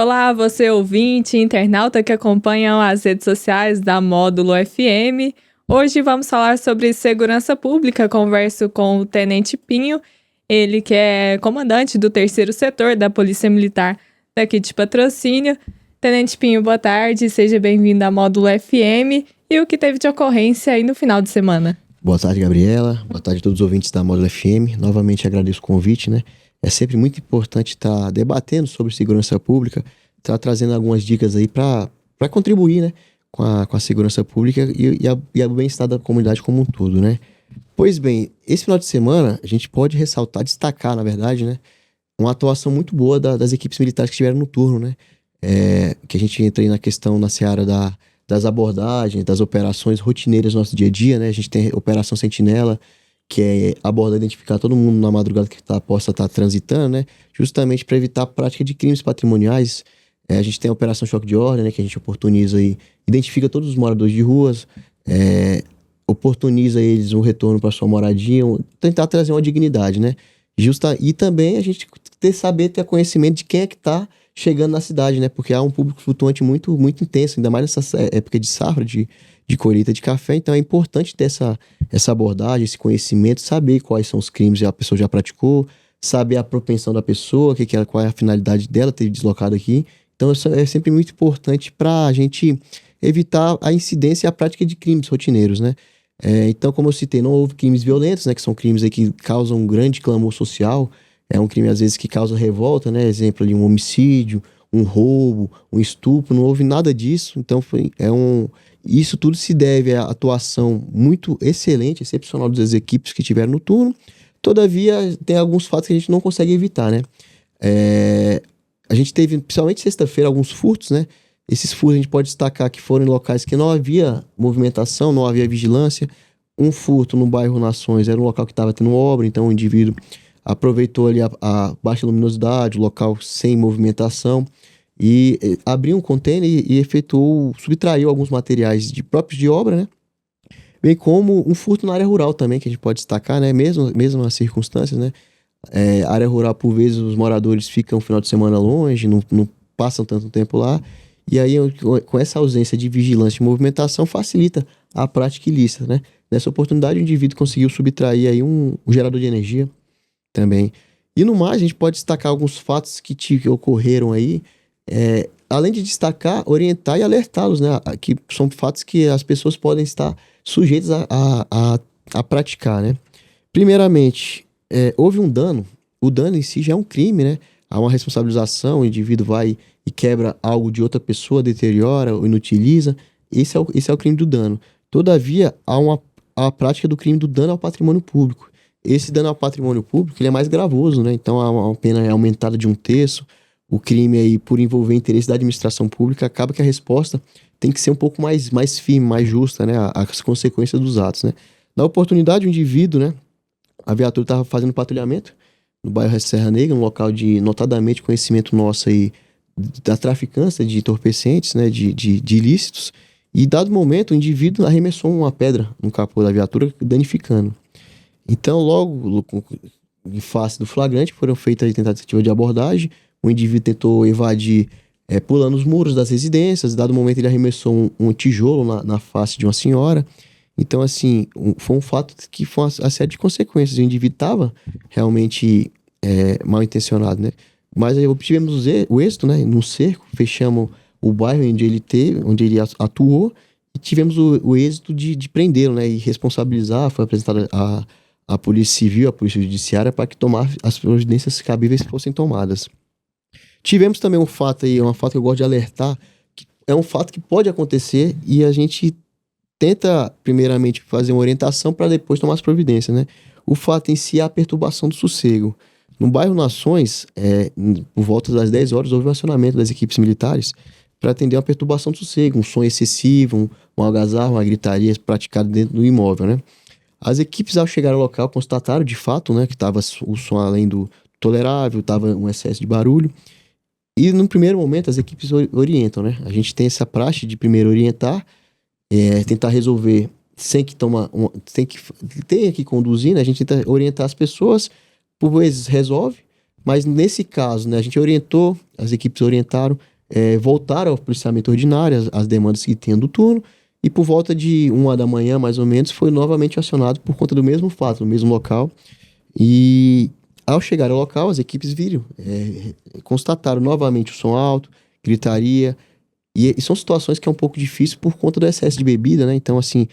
Olá, você ouvinte, internauta que acompanham as redes sociais da Módulo FM. Hoje vamos falar sobre segurança pública. Converso com o Tenente Pinho, ele que é comandante do 3º setor da Polícia Militar daqui de Patrocínio. Tenente Pinho, boa tarde, seja bem-vindo à Módulo FM. E o que teve de ocorrência aí no final de semana? Boa tarde, Gabriela. Boa tarde a todos os ouvintes da Módulo FM. Novamente agradeço o convite, né? É sempre muito importante estar debatendo sobre segurança pública, estar trazendo algumas dicas aí para contribuir, né, com a segurança pública e o bem-estar da comunidade como um todo, né? Pois bem, esse final de semana a gente pode ressaltar, destacar, na verdade, né, uma atuação muito boa das equipes militares que estiveram no turno, né? Que a gente entra aí na questão, na seara das abordagens, das operações rotineiras do nosso dia a dia, né? A gente tem a Operação Sentinela, que é abordar, identificar todo mundo na madrugada que possa estar transitando, né? Justamente para evitar a prática de crimes patrimoniais. A gente tem a Operação Choque de Ordem, né? Que a gente oportuniza e identifica todos os moradores de ruas, oportuniza eles um retorno para sua moradia, tentar trazer uma dignidade, né? E também a gente saber ter conhecimento de quem é que está chegando na cidade, né? Porque há um público flutuante muito, muito intenso, ainda mais nessa época de safra, de colheita de café. Então é importante ter essa abordagem, esse conhecimento, saber quais são os crimes que a pessoa já praticou, saber a propensão da pessoa, qual é a finalidade dela ter deslocado aqui. Então isso é sempre muito importante para a gente evitar a incidência e a prática de crimes rotineiros, né? Então, como eu citei, não houve crimes violentos, né? Que são crimes aí que causam um grande clamor social. É um crime, às vezes, que causa revolta, né? Exemplo ali, um homicídio, um roubo, um estupro. Não houve nada disso. Então, isso tudo se deve à atuação muito excelente, excepcional das equipes que tiveram no turno. Todavia, tem alguns fatos que a gente não consegue evitar, né? A gente teve, principalmente sexta-feira, alguns furtos, né? Esses furtos a gente pode destacar que foram em locais que não havia movimentação, não havia vigilância. Um furto no bairro Nações era um local que estava tendo obra, então o indivíduo aproveitou ali a baixa luminosidade, o local sem movimentação, e abriu um container e subtraiu alguns materiais próprios de obra, né? Bem como um furto na área rural também, que a gente pode destacar, né? Mesmo nas circunstâncias, né? Área rural, por vezes, os moradores ficam o final de semana longe, não passam tanto tempo lá, e aí com essa ausência de vigilância e movimentação facilita a prática ilícita, né? Nessa oportunidade o indivíduo conseguiu subtrair aí um gerador de energia também. E no mais, a gente pode destacar alguns fatos que ocorreram aí, além de destacar, orientar e alertá-los, né? Que são fatos que as pessoas podem estar sujeitas a praticar, né? Primeiramente, houve um dano. O dano em si já é um crime, né? Há uma responsabilização, o indivíduo vai e quebra algo de outra pessoa, deteriora ou inutiliza. Esse é o crime do dano. Todavia, há a prática do crime do dano ao patrimônio público. Esse dano ao patrimônio público ele é mais gravoso, né? Então, há uma pena aumentada de 1/3. O crime aí, por envolver interesse da administração pública, acaba que a resposta tem que ser um pouco mais firme, mais justa, né? As consequências dos atos, né? Na oportunidade, o indivíduo, né? A viatura estava fazendo patrulhamento no bairro Serra Negra, um local de, notadamente, conhecimento nosso aí da traficância de entorpecentes, né? De ilícitos. E, dado momento, o indivíduo arremessou uma pedra no capô da viatura, danificando. Então, logo em face do flagrante, foram feitas a tentativa de abordagem. O indivíduo tentou evadir pulando os muros das residências. Dado momento, ele arremessou um tijolo na face de uma senhora. Então, assim, foi um fato que foi uma série de consequências. O indivíduo estava realmente mal intencionado, né? Mas aí obtivemos o êxito, né? No cerco, fechamos o bairro onde ele atuou e tivemos o êxito de prendê-lo, né? E responsabilizar. Foi apresentada a Polícia Civil, a Polícia Judiciária, para que as providências cabíveis fossem tomadas. Tivemos também um fato que eu gosto de alertar, que é um fato que pode acontecer e a gente tenta, primeiramente, fazer uma orientação para depois tomar as providências, né? O fato em si é a perturbação do sossego. No bairro Nações, por volta das 10 horas, houve um acionamento das equipes militares para atender uma perturbação do sossego, um som excessivo, um algazarra, uma gritaria praticada dentro do imóvel, né? As equipes, ao chegar ao local, constataram de fato, né, que estava o som além do tolerável, estava um excesso de barulho. E no primeiro momento as equipes orientam, né? A gente tem essa praxe de primeiro orientar, tentar resolver sem que tenha que conduzir, né? A gente tenta orientar as pessoas, por vezes resolve, mas nesse caso, né, a gente orientou, as equipes orientaram, voltaram ao policiamento ordinário, as demandas que tinham do turno, e por volta de 1h da manhã, mais ou menos, foi novamente acionado por conta do mesmo fato, no mesmo local. E ao chegar ao local, as equipes viram, constataram novamente o som alto, gritaria, e são situações que é um pouco difícil por conta do excesso de bebida, né? Então, assim,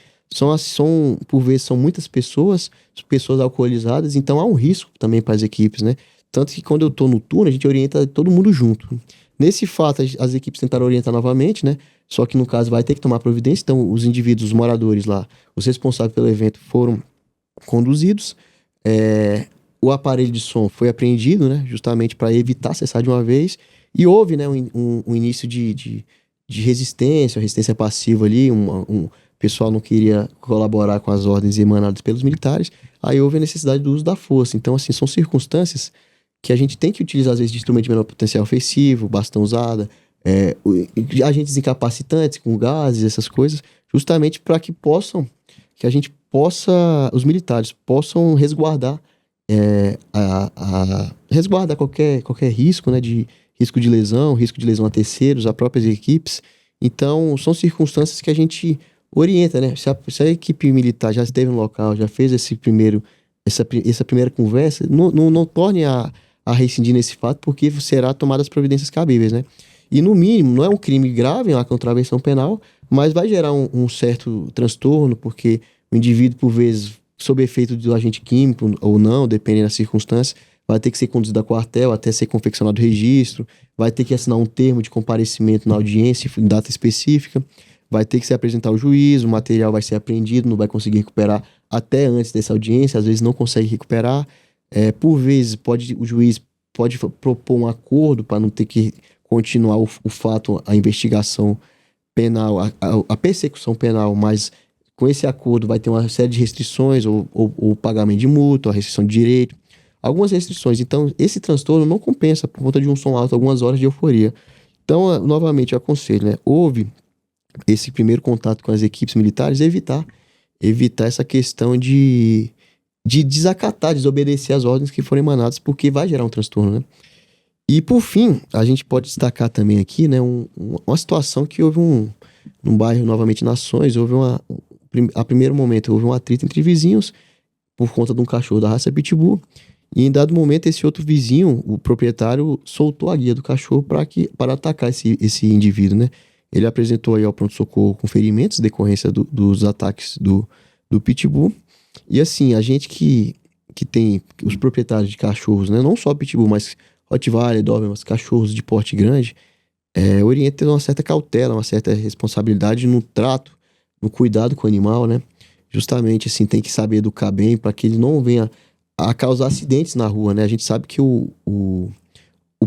por vezes, são muitas pessoas alcoolizadas, então há um risco também para as equipes, né? Tanto que quando eu tô no turno, a gente orienta todo mundo junto. Nesse fato, as equipes tentaram orientar novamente, né? Só que no caso vai ter que tomar providência, então os indivíduos, os moradores lá, os responsáveis pelo evento foram conduzidos. O aparelho de som foi apreendido, né? Justamente para evitar cessar de uma vez. E houve, né, um início de resistência passiva ali, o pessoal não queria colaborar com as ordens emanadas pelos militares, aí houve a necessidade do uso da força. Então, assim, são circunstâncias que a gente tem que utilizar, às vezes, de instrumento de menor potencial ofensivo, bastão usada, agentes incapacitantes com gases, essas coisas, justamente para que os militares possam resguardar, resguardar qualquer risco, né, de risco de lesão a terceiros, a próprias equipes. Então, são circunstâncias que a gente orienta, né? Se a equipe militar já esteve no local, já fez essa primeira conversa, não torne a rescindir nesse fato, porque será tomadas as providências cabíveis, né? E, no mínimo, não é um crime grave, é uma contravenção penal, mas vai gerar um certo transtorno, porque o indivíduo, por vezes, sob efeito do agente químico ou não, dependendo das circunstâncias, vai ter que ser conduzido a quartel até ser confeccionado o registro, vai ter que assinar um termo de comparecimento na audiência em data específica, vai ter que se apresentar ao juiz, o material vai ser apreendido, não vai conseguir recuperar até antes dessa audiência, às vezes não consegue recuperar. Por vezes, o juiz pode propor um acordo para não ter que continuar o fato, a investigação penal, a persecução penal, mas com esse acordo vai ter uma série de restrições, ou pagamento de multa, a restrição de direito, algumas restrições. Então, esse transtorno não compensa por conta de um som alto, algumas horas de euforia. Então, novamente, eu aconselho, né? Houve esse primeiro contato com as equipes militares, evitar essa questão de desacatar, desobedecer as ordens que forem emanadas, porque vai gerar um transtorno, né? E, por fim, a gente pode destacar também aqui, né, uma situação que houve num bairro, novamente, Nações, a primeiro momento, houve um atrito entre vizinhos por conta de um cachorro da raça Pitbull, e em dado momento, esse outro vizinho, o proprietário, soltou a guia do cachorro para atacar esse indivíduo, né? Ele apresentou aí ao pronto-socorro com ferimentos, decorrência dos ataques do Pitbull. E assim, a gente que tem os proprietários de cachorros, né? Não só Pitbull, mas Rottweiler, Doberman, cachorros de porte grande, orienta a uma certa cautela, uma certa responsabilidade no trato, no cuidado com o animal, né? Justamente, assim, tem que saber educar bem para que ele não venha a causar acidentes na rua, né? A gente sabe que o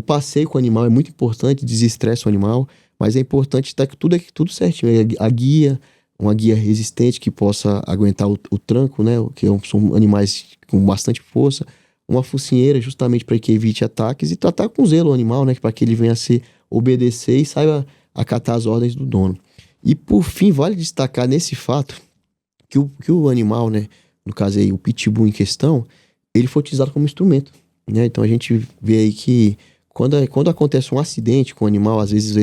passeio com o animal é muito importante, desestressa o animal, mas é importante estar tudo certinho. A guia, uma guia resistente que possa aguentar o tranco, né? São animais com bastante força. Uma focinheira justamente para que evite ataques e tratar com zelo o animal, né? Para que ele venha a se obedecer e saiba acatar as ordens do dono. E por fim, vale destacar nesse fato que o animal, né? No caso aí, o pitbull em questão, ele foi utilizado como instrumento, né? Então a gente vê aí que quando acontece um acidente com o animal, às vezes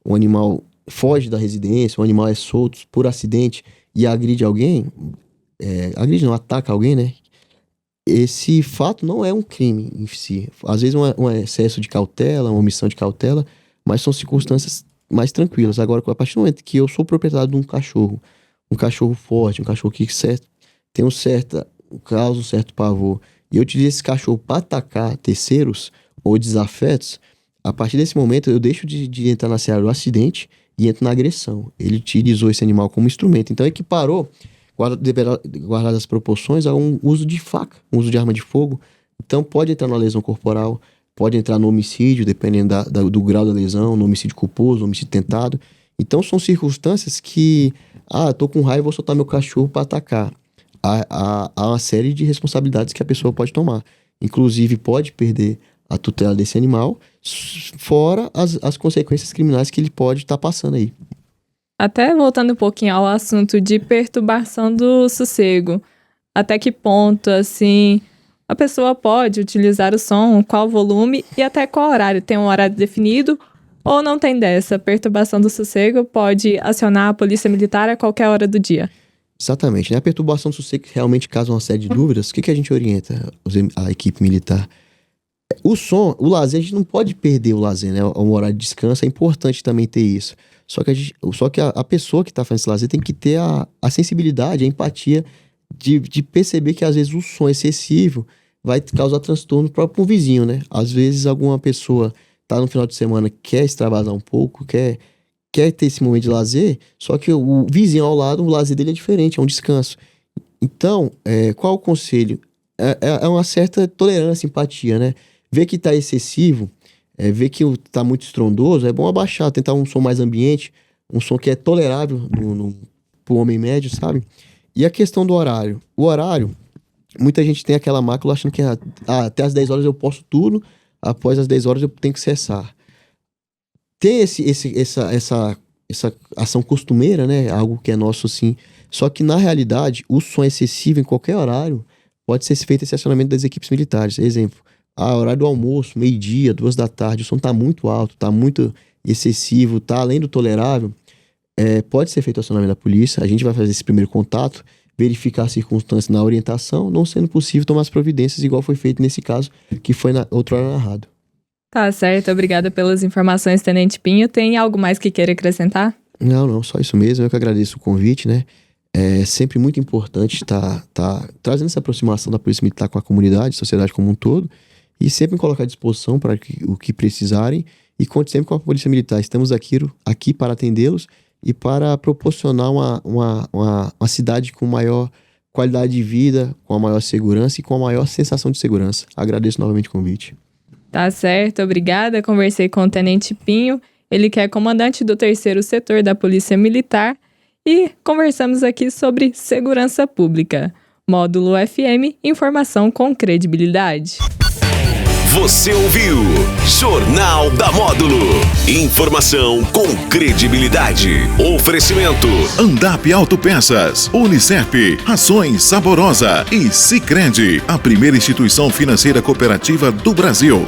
o animal foge da residência, o animal é solto por acidente e agride alguém, ataca alguém, né? Esse fato não é um crime em si. Às vezes um excesso de cautela, uma omissão de cautela, mas são circunstâncias mais tranquilas. Agora, a partir do momento que eu sou proprietário de um cachorro forte, um cachorro que causa um certo pavor, e eu utilizo esse cachorro para atacar terceiros ou desafetos, a partir desse momento eu deixo de entrar na seara do acidente e entro na agressão. Ele utilizou esse animal como instrumento. Então equiparou, guardadas as proporções, a um uso de faca, um uso de arma de fogo. Então pode entrar na lesão corporal, pode entrar no homicídio, dependendo do grau da lesão, no homicídio culposo, no homicídio tentado. Então são circunstâncias que, tô com raiva, vou soltar meu cachorro para atacar. Há uma série de responsabilidades que a pessoa pode tomar. Inclusive pode perder a tutela desse animal, fora as consequências criminais que ele pode estar passando aí. Até voltando um pouquinho ao assunto de perturbação do sossego, até que ponto, assim, a pessoa pode utilizar o som, qual volume e até qual horário? Tem um horário definido Ou não tem dessa? Perturbação do sossego pode acionar a polícia militar a qualquer hora do dia? Exatamente, né? A perturbação do sossego realmente causa uma série de dúvidas. O que a gente orienta a equipe militar? O lazer, a gente não pode perder o lazer, né? O horário de descanso, é importante também ter isso. Só que a pessoa que está fazendo esse lazer tem que ter a sensibilidade, a empatia de perceber que às vezes o som excessivo vai causar transtorno próprio pro vizinho, né? Às vezes alguma pessoa tá no final de semana, quer extravasar um pouco, quer ter esse momento de lazer, só que o vizinho ao lado, o lazer dele é diferente, é um descanso. Então, qual o conselho? É uma certa tolerância, empatia, né? Ver que tá excessivo, ver que tá muito estrondoso, é bom abaixar, tentar um som mais ambiente, um som que é tolerável pro homem médio, sabe? E a questão do horário. O horário, muita gente tem aquela mácula achando que até as 10 horas eu posso tudo, após as 10 horas eu tenho que cessar. Tem essa ação costumeira, né? Algo que é nosso, assim. Só que, na realidade, o som excessivo em qualquer horário pode ser feito esse acionamento das equipes militares. Exemplo, horário do almoço, meio-dia, 2 da tarde, o som tá muito alto, tá muito excessivo, tá além do tolerável. Pode ser feito o acionamento da polícia. A gente vai fazer esse primeiro contato, verificar as circunstâncias na orientação, não sendo possível tomar as providências, igual foi feito nesse caso, que foi outrora narrado. Tá certo, obrigada pelas informações, Tenente Pinho. Tem algo mais que queira acrescentar? Não, só isso mesmo. Eu que agradeço o convite, né? É sempre muito importante estar trazendo essa aproximação da Polícia Militar com a comunidade, sociedade como um todo, e sempre me colocar à disposição para o que precisarem, e conte sempre com a Polícia Militar. Estamos aqui para atendê-los e para proporcionar uma cidade com maior qualidade de vida, com a maior segurança e com a maior sensação de segurança. Agradeço novamente o convite. Tá certo, obrigada. Conversei com o Tenente Pinho, ele que é comandante do 3º Setor da Polícia Militar, e conversamos aqui sobre segurança pública. Módulo FM, informação com credibilidade. Você ouviu Jornal da Módulo. Informação com credibilidade. Oferecimento Andap Autopeças, Unicep, Rações Saborosa e Sicredi, a primeira instituição financeira cooperativa do Brasil.